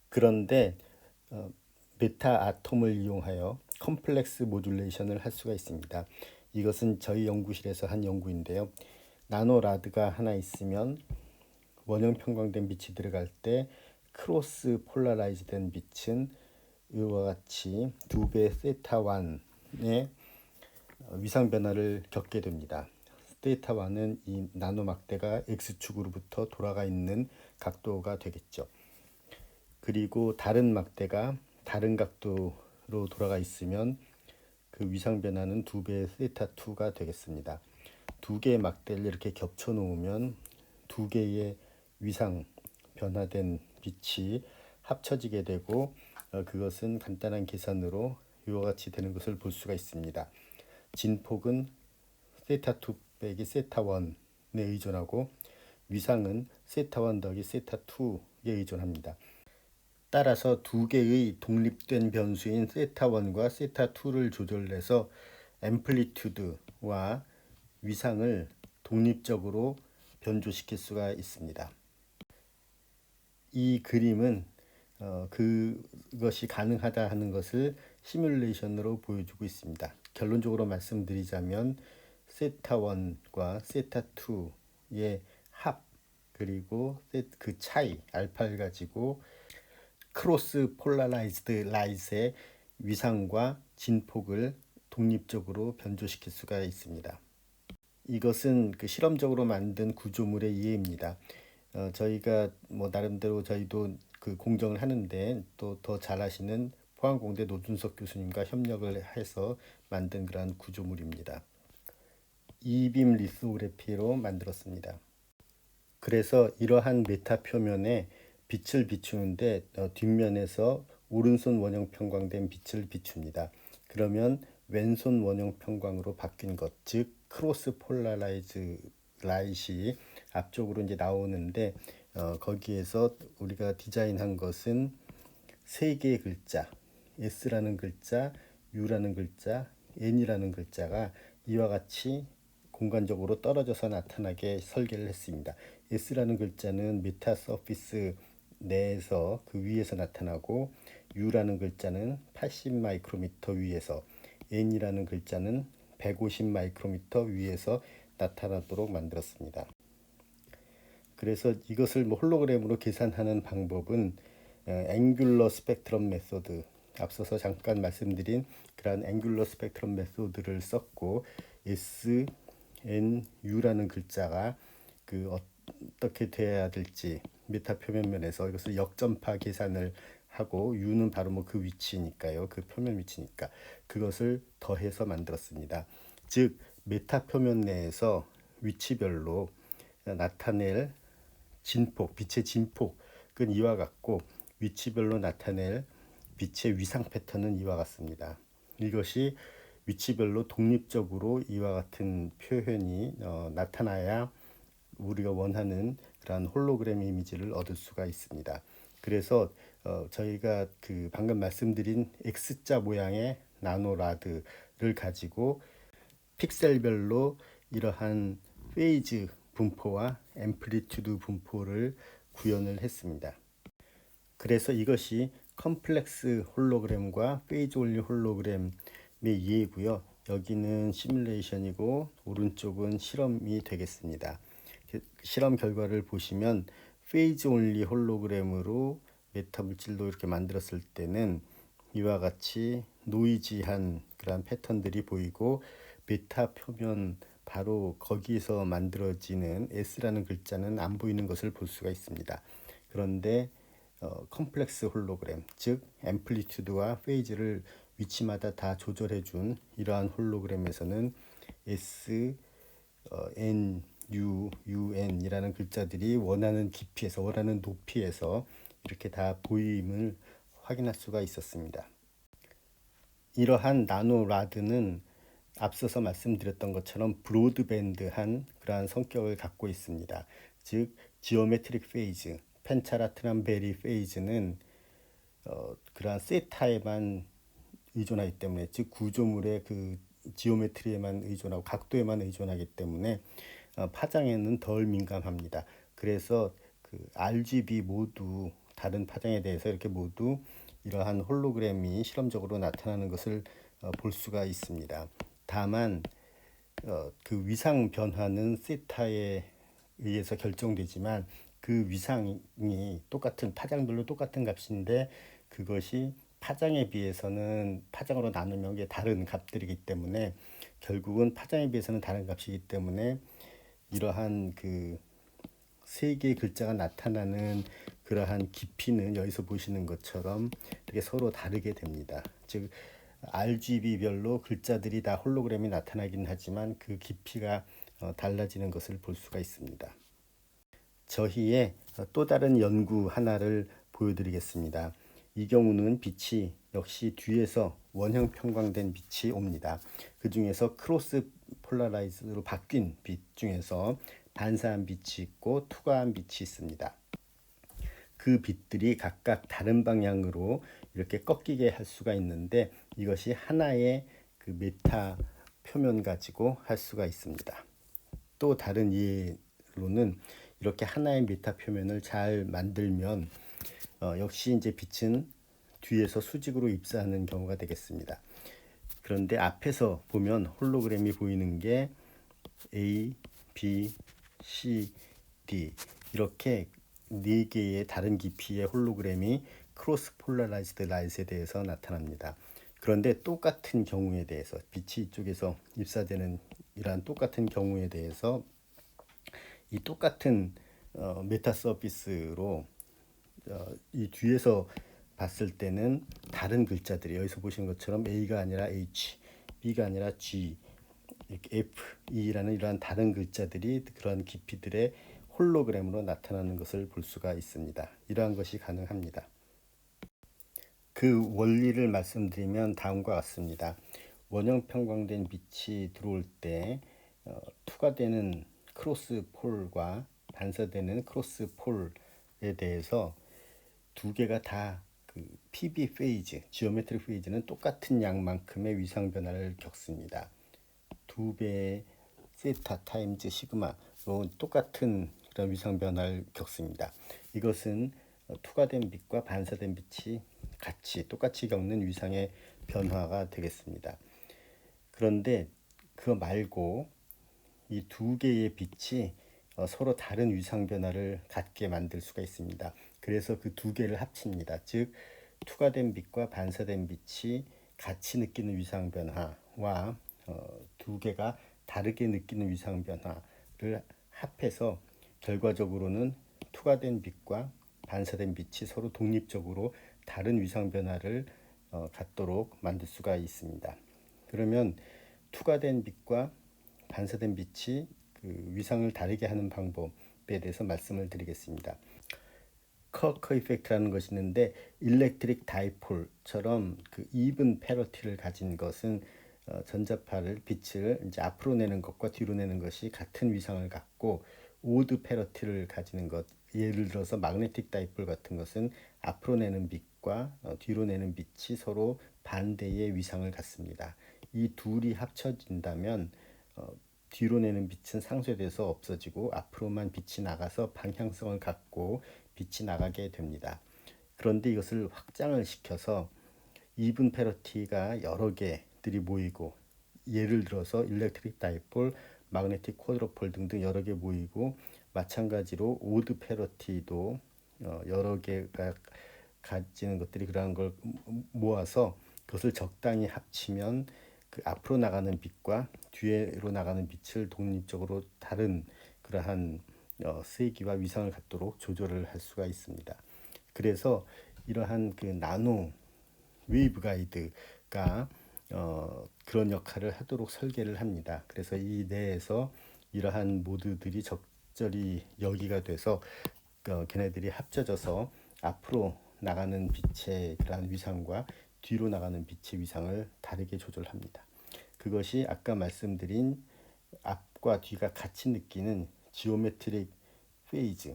그런데 메타 아톰을 이용하여 컴플렉스 모듈레이션을 할 수가 있습니다. 이것은 저희 연구실에서 한 연구인데요. 나노라드가 하나 있으면 원형 편광된 빛이 들어갈 때 크로스 폴라라이즈된 빛은 이와 같이 2배 세타 1의 위상 변화를 겪게 됩니다. 세타 1은 이 나노 막대가 X축으로부터 돌아가 있는 각도가 되겠죠. 그리고 다른 막대가 다른 각도로 돌아가 있으면 그 위상 변화는 2배 세타 2가 되겠습니다. 두 개의 막대를 이렇게 겹쳐 놓으면 두 개의 위상 변화된 빛이 합쳐지게 되고 그것은 간단한 계산으로 이와 같이 되는 것을 볼 수가 있습니다. 진폭은 세타2 빼기 세타1에 의존하고 위상은 세타1 더하기 세타2에 의존합니다. 따라서 두 개의 독립된 변수인 세타1과 세타2를 조절해서 앰플리튜드와 위상을 독립적으로 변조시킬 수가 있습니다. 이 그림은 그것이 가능하다 하는 것을 시뮬레이션으로 보여주고 있습니다. 결론적으로 말씀드리자면 세타1과 세타2의 합 그리고 그 차이 알파를 가지고 크로스 폴라라이즈드 라이트의 위상과 진폭을 독립적으로 변조시킬 수가 있습니다. 이것은 그 실험적으로 만든 구조물의 이해입니다. 저희가 뭐 나름대로 저희도 그 공정을 하는데 또 더 잘하시는 포항공대 노준석 교수님과 협력을 해서 만든 그러한 구조물입니다. 이빔 리소그래피로 만들었습니다. 그래서 이러한 메타 표면에 빛을 비추는데 뒷면에서 오른손 원형 평광된 빛을 비춥니다. 그러면 왼손 원형 평광으로 바뀐 것, 즉 크로스 폴라라이즈 라이트이 앞쪽으로 이제 나오는데 거기에서 우리가 디자인한 것은 세 개의 글자, S라는 글자, U라는 글자, N이라는 글자가 이와 같이 공간적으로 떨어져서 나타나게 설계를 했습니다. S라는 글자는 메타 서피스 내에서 그 위에서 나타나고 U라는 글자는 80 마이크로미터 위에서 N이라는 글자는 150 마이크로미터 위에서 나타나도록 만들었습니다. 그래서 이것을 뭐 홀로그램으로 계산하는 방법은 앵귤러 스펙트럼 메소드, 앞서서 잠깐 말씀드린 그러한 앵귤러 스펙트럼 메소드를 썼고 S, N, U라는 글자가 그 어떻게 돼야 될지 메타 표면면에서 이것을 역전파 계산을 하고 U는 바로 뭐 그 위치니까요. 그 표면 위치니까 그것을 더해서 만들었습니다. 즉 메타 표면 내에서 위치별로 나타낼 진폭, 빛의 진폭은 이와 같고 위치별로 나타낼 빛의 위상 패턴은 이와 같습니다. 이것이 위치별로 독립적으로 이와 같은 표현이 나타나야 우리가 원하는 그러한 홀로그램 이미지를 얻을 수가 있습니다. 그래서 저희가 그 방금 말씀드린 X자 모양의 나노라드를 가지고 픽셀별로 이러한 페이즈 분포와 앰플리튜드 분포를 구현을 했습니다. 그래서 이것이 컴플렉스 홀로그램과 페이즈 온리 홀로그램의 이해고요. 여기는 시뮬레이션이고 오른쪽은 실험이 되겠습니다. 실험 결과를 보시면 페이즈 온리 홀로그램으로 메타 물질도 이렇게 만들었을 때는 이와 같이 노이지한 그런 패턴들이 보이고 메타 표면 바로 거기서 만들어지는 S라는 글자는 안 보이는 것을 볼 수가 있습니다. 그런데 컴플렉스 홀로그램, 즉 앰플리튜드와 페이즈를 위치마다 다 조절해 준 이러한 홀로그램에서는 S, N, U, UN이라는 글자들이 원하는 깊이에서 원하는 높이에서 이렇게 다 보임을 확인할 수가 있었습니다. 이러한 나노라드는 앞서서 말씀드렸던 것처럼 브로드밴드한 그러한 성격을 갖고 있습니다. 즉 지오메트릭 페이즈, 펜차라트란 베리 페이즈는 그러한 세타에만 의존하기 때문에, 즉 구조물의 그 지오메트리에만 의존하고 각도에만 의존하기 때문에 파장에는 덜 민감합니다. 그래서 그 RGB 모두 다른 파장에 대해서 이렇게 모두 이러한 홀로그램이 실험적으로 나타나는 것을 볼 수가 있습니다. 다만 그 위상 변화는 세타에 의해서 결정되지만 그 위상이 똑같은 파장별로 똑같은 값인데 그것이 파장에 비해서는 파장으로 나누면 이게 다른 값들이기 때문에 결국은 파장에 비해서는 다른 값이기 때문에 이러한 그 세 개의 글자가 나타나는 그러한 깊이는 여기서 보시는 것처럼 이렇게 서로 다르게 됩니다. 즉 RGB별로 글자들이 다 홀로그램이 나타나긴 하지만 그 깊이가 달라지는 것을 볼 수가 있습니다. 저희의 또 다른 연구 하나를 보여드리겠습니다. 이 경우는 빛이 역시 뒤에서 원형 평광된 빛이 옵니다. 그 중에서 크로스 폴라라이즈로 바뀐 빛 중에서 반사한 빛이 있고 투과한 빛이 있습니다. 그 빛들이 각각 다른 방향으로 이렇게 꺾이게 할 수가 있는데 이것이 하나의 그 메타 표면 가지고 할 수가 있습니다. 또 다른 예로는 이렇게 하나의 메타 표면을 잘 만들면 역시 이제 빛은 뒤에서 수직으로 입사하는 경우가 되겠습니다. 그런데 앞에서 보면 홀로그램이 보이는 게 A, B, C, D 이렇게 네 개의 다른 깊이의 홀로그램이 크로스 폴라라이즈드 라이트에 대해서 나타납니다. 그런데 똑같은 경우에 대해서 빛이 이쪽에서 입사되는 이러한 똑같은 경우에 대해서 이 똑같은 메타 서피스로 이 뒤에서 봤을 때는 다른 글자들이 여기서 보시는 것처럼 A가 아니라 H, B가 아니라 G, 이렇게 F, E라는 이러한 다른 글자들이 그러한 깊이들의 홀로그램으로 나타나는 것을 볼 수가 있습니다. 이러한 것이 가능합니다. 그 원리를 말씀드리면 다음과 같습니다. 원형 평광된 빛이 들어올 때 투과되는 크로스 폴과 반사되는 크로스 폴에 대해서 두 개가 다 그 PB 페이즈, 지오메트릭 페이즈는 똑같은 양만큼의 위상 변화를 겪습니다. 두 배의 세타 타임즈 시그마로 똑같은 그런 위상 변화를 겪습니다. 이것은 투과된 빛과 반사된 빛이 똑같이 겪는 위상의 변화가 되겠습니다. 그런데 그거 말고 이 두 개의 빛이 서로 다른 위상 변화를 갖게 만들 수가 있습니다. 그래서 그 두 개를 합칩니다. 즉 투과된 빛과 반사된 빛이 같이 느끼는 위상 변화와 두 개가 다르게 느끼는 위상 변화를 합해서 결과적으로는 투과된 빛과 반사된 빛이 서로 독립적으로 다른 위상 변화를 갖도록 만들 수가 있습니다. 그러면 투과된 빛과 반사된 빛이 그 위상을 다르게 하는 방법에 대해서 말씀을 드리겠습니다. 커크 이펙트라는 것이 있는데 일렉트릭 다이폴처럼 그 이븐 패러티를 가진 것은 전자파를 빛을 이제 앞으로 내는 것과 뒤로 내는 것이 같은 위상을 갖고 오드 패러티를 가지는 것, 예를 들어서 magnetic 다이폴 같은 것은 앞으로 내는 빛과 뒤로 내는 빛이 서로 반대의 위상을 갖습니다. 이 둘이 합쳐진다면 뒤로 내는 빛은 상쇄돼서 없어지고 앞으로만 빛이 나가서 방향성을 갖고 빛이 나가게 됩니다. 그런데 이것을 확장을 시켜서 이븐 패러티가 여러 개들이 모이고 예를 들어서 일렉트릭 다이폴, 마그네틱 쿼드로폴 등등 여러 개 모이고 마찬가지로 오드 패러티도 여러 개가 가지는 것들이 그러한 걸 모아서 그것을 적당히 합치면 그 앞으로 나가는 빛과 뒤로 나가는 빛을 독립적으로 다른 그러한 세기와 위상을 갖도록 조절을 할 수가 있습니다. 그래서 이러한 그 나노 웨이브 가이드가 그런 역할을 하도록 설계를 합니다. 그래서 이 내에서 이러한 모드들이 적절히 여기가 돼서 걔네들이 합쳐져서 앞으로 나가는 빛의 그러한 위상과 뒤로 나가는 빛의 위상을 다르게 조절합니다. 그것이 아까 말씀드린 앞과 뒤가 같이 느끼는 지오메트릭 페이즈,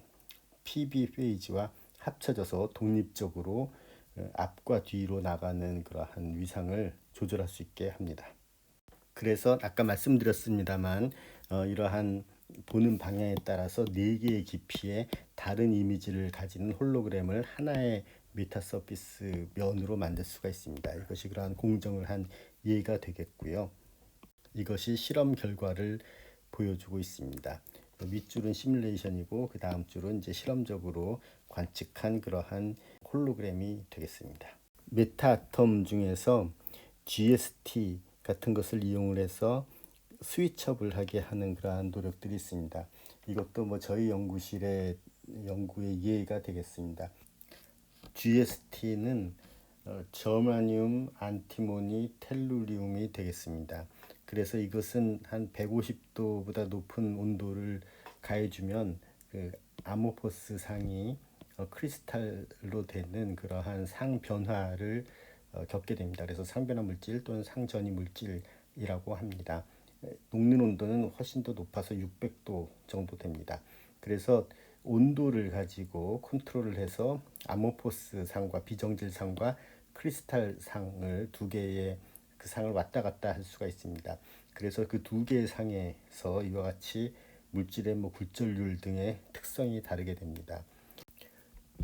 PB 페이지와 합쳐져서 독립적으로 앞과 뒤로 나가는 그러한 위상을 조절할 수 있게 합니다. 그래서 아까 말씀드렸습니다만 이러한 보는 방향에 따라서 4개의 깊이의 다른 이미지를 가지는 홀로그램을 하나의 메타 서피스 면으로 만들 수가 있습니다. 이것이 그러한 공정을 한 예가 되겠고요. 이것이 실험 결과를 보여주고 있습니다. 윗줄은 시뮬레이션이고 그 다음 줄은 이제 실험적으로 관측한 그러한 홀로그램이 되겠습니다. 메타텀 중에서 GST 같은 것을 이용을 해서 스위처블 하게 하는 그러한 노력들이 있습니다. 이것도 뭐 저희 연구실의 연구의 예가 되겠습니다. GST는 저마늄, 안티모니, 텔루리움이 되겠습니다. 그래서 이것은 한 150도보다 높은 온도를 가해주면 그 아모포스 상이 크리스탈로 되는 그러한 상 변화를 겪게 됩니다. 그래서 상변화 물질 또는 상전이 물질이라고 합니다. 녹는 온도는 훨씬 더 높아서 600도 정도 됩니다. 그래서 온도를 가지고 컨트롤을 해서 아모포스 상과 비정질 상과 크리스탈 상을 두 개의 그 상을 왔다 갔다 할 수가 있습니다. 그래서 그 두 개의 상에서 이와 같이 물질의 굴절률 등의 특성이 다르게 됩니다.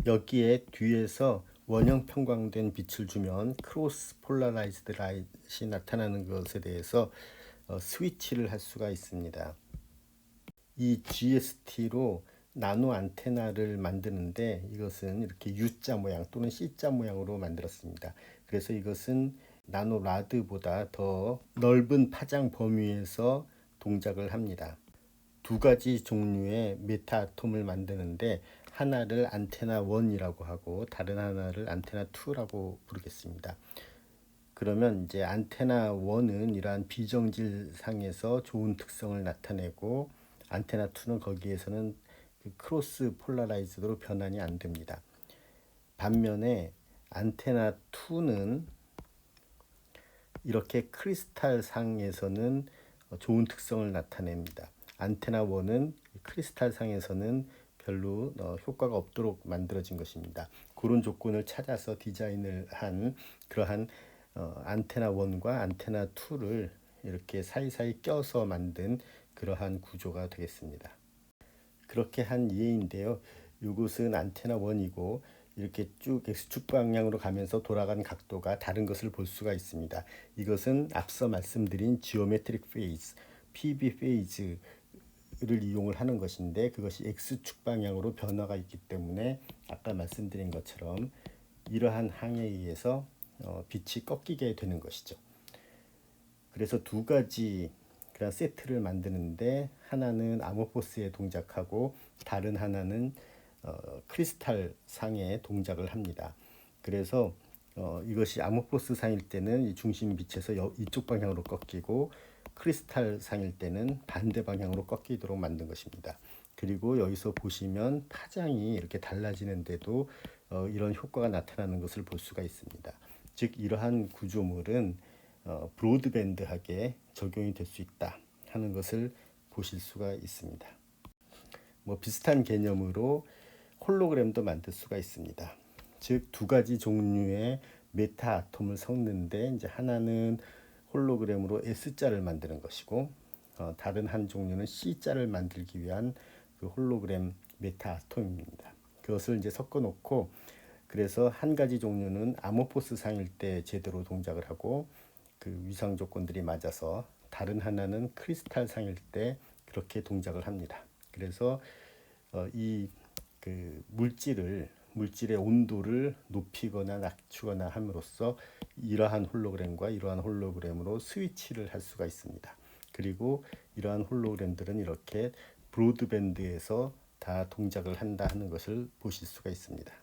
여기에 뒤에서 원형 평광된 빛을 주면 크로스 폴라라이즈드 라이트이 나타나는 것에 대해서 스위치를 할 수가 있습니다. 이 GST로 나노 안테나를 만드는데 이것은 이렇게 U자 모양 또는 C자 모양으로 만들었습니다. 그래서 이것은 나노 라드보다 더 넓은 파장 범위에서 동작을 합니다. 두 가지 종류의 메타 아톰을 만드는데 하나를 안테나 1이라고 하고 다른 하나를 안테나 2라고 부르겠습니다. 그러면 이제 안테나 1은 이러한 비정질 상에서 좋은 특성을 나타내고 안테나 2는 거기에서는 그 크로스 폴라라이즈드로 변환이 안 됩니다. 반면에 안테나 2는 이렇게 크리스탈 상에서는 좋은 특성을 나타냅니다. 안테나 1은 크리스탈 상에서는 별로 효과가 없도록 만들어진 것입니다. 그런 조건을 찾아서 디자인을 한 그러한 안테나 1과 안테나 2를 이렇게 사이사이 껴서 만든 그러한 구조가 되겠습니다. 그렇게 한 예인데요. 이것은 안테나 1이고 이렇게 쭉 X축 방향으로 가면서 돌아간 각도가 다른 것을 볼 수가 있습니다. 이것은 앞서 말씀드린 지오메트릭 페이즈, PB 페이즈를 이용을 하는 것인데 그것이 X축 방향으로 변화가 있기 때문에 아까 말씀드린 것처럼 이러한 항에 의해서 빛이 꺾이게 되는 것이죠. 그래서 두 가지 그런 세트를 만드는데 하나는 아모포스에 동작하고 다른 하나는 크리스탈 상에 동작을 합니다. 그래서 이것이 아모포스 상일 때는 이 중심 빛에서 이쪽 방향으로 꺾이고 크리스탈 상일 때는 반대 방향으로 꺾이도록 만든 것입니다. 그리고 여기서 보시면 파장이 이렇게 달라지는데도 이런 효과가 나타나는 것을 볼 수가 있습니다. 즉 이러한 구조물은 브로드밴드하게 적용이 될 수 있다 하는 것을 보실 수가 있습니다. 비슷한 개념으로 홀로그램도 만들 수가 있습니다. 즉 두 가지 종류의 메타 아톰을 섞는데 이제 하나는 홀로그램으로 S자를 만드는 것이고 다른 한 종류는 C자를 만들기 위한 그 홀로그램 메타 아톰입니다. 그것을 이제 섞어 놓고 그래서 한 가지 종류는 아모포스 상일 때 제대로 동작을 하고 그 위상 조건들이 맞아서 다른 하나는 크리스탈 상일 때 그렇게 동작을 합니다. 그래서 이 그 물질의 온도를 높이거나 낮추거나 함으로써 이러한 홀로그램과 이러한 홀로그램으로 스위치를 할 수가 있습니다. 그리고 이러한 홀로그램들은 이렇게 브로드밴드에서 다 동작을 한다 하는 것을 보실 수가 있습니다.